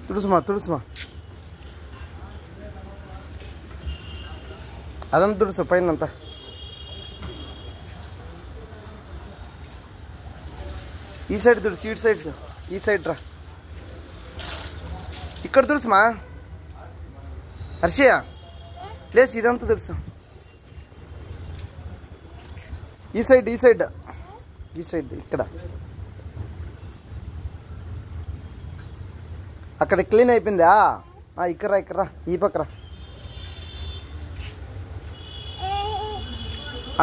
తుడుసుమా తుడుసుమా, అదంతా తుడుసు పైనంతా. ఈ సైడ్ తుడుచు, ఇటు సైడ్, ఈ సైడ్ రా, ఇక్కడ తుడుసుమా. హర్షయ్య లేచి ఇదంతా తుడుసు. ఈ సైడ్ ఈ సైడ్ ఈ సైడ్, ఇక్కడ అక్కడ క్లీన్ అయిపోయిందా? ఇక్కడ్రా ఇక్కడ్రా, ఈ పక్కరా.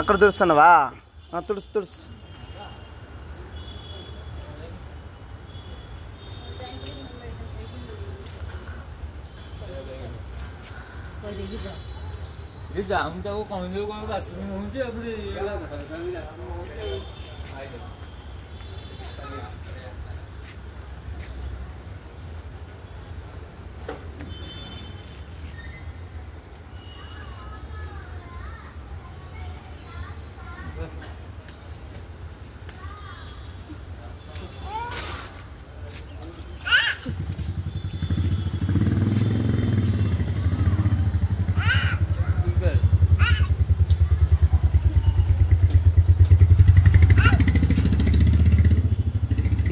అక్కడ తుడుస్తున్నావా? తుడుసు తుడుసు.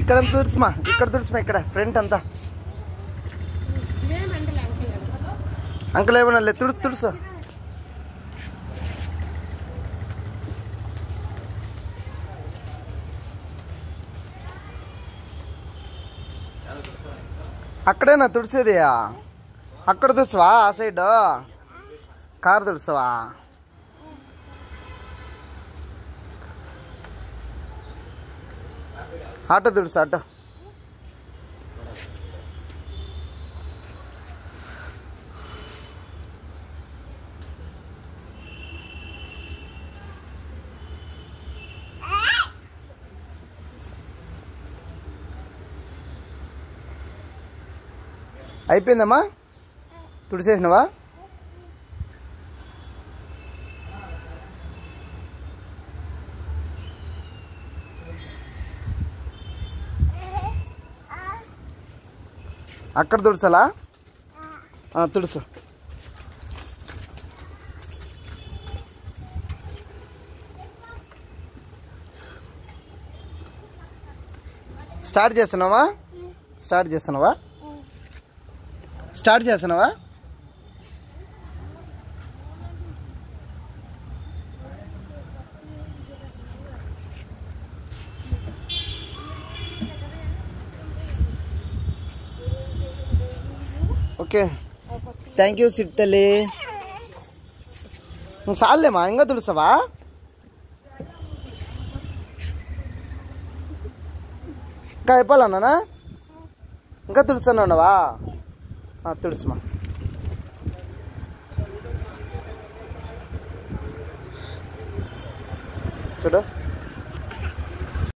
ఇక్కడ తుడుసుమా, ఇక్కడ తుడుసుమా, ఇక్కడ ఫ్రంట్ అంతా. అంకుల్ ఏమన్నా లేదు, తుడుసు తుడుసు. అక్కడేనా తుడిసేది? అక్కడ తుడుసువా? ఆ సైడ్ కారు తుడుసవా? ఆటో తుడుసు, ఆటో. అయిపోయిందమ్మా, తుడిసేసినవా? అక్కడ తుడుసలా? తుడుసు. స్టార్ట్ చేస్తున్నావా? స్టార్ట్ చేస్తున్నావా? స్టార్ట్ చేస్తున్నావా? ఓకే, థ్యాంక్ యూ సిట్టలే. నువ్వు చాలేమా, ఇంకా తుడుస్తావా? ఇంకా అయిపోవాలన్నా? ఇంకా తుడుస్తున్నావా? తుడుసుమా. చూడు.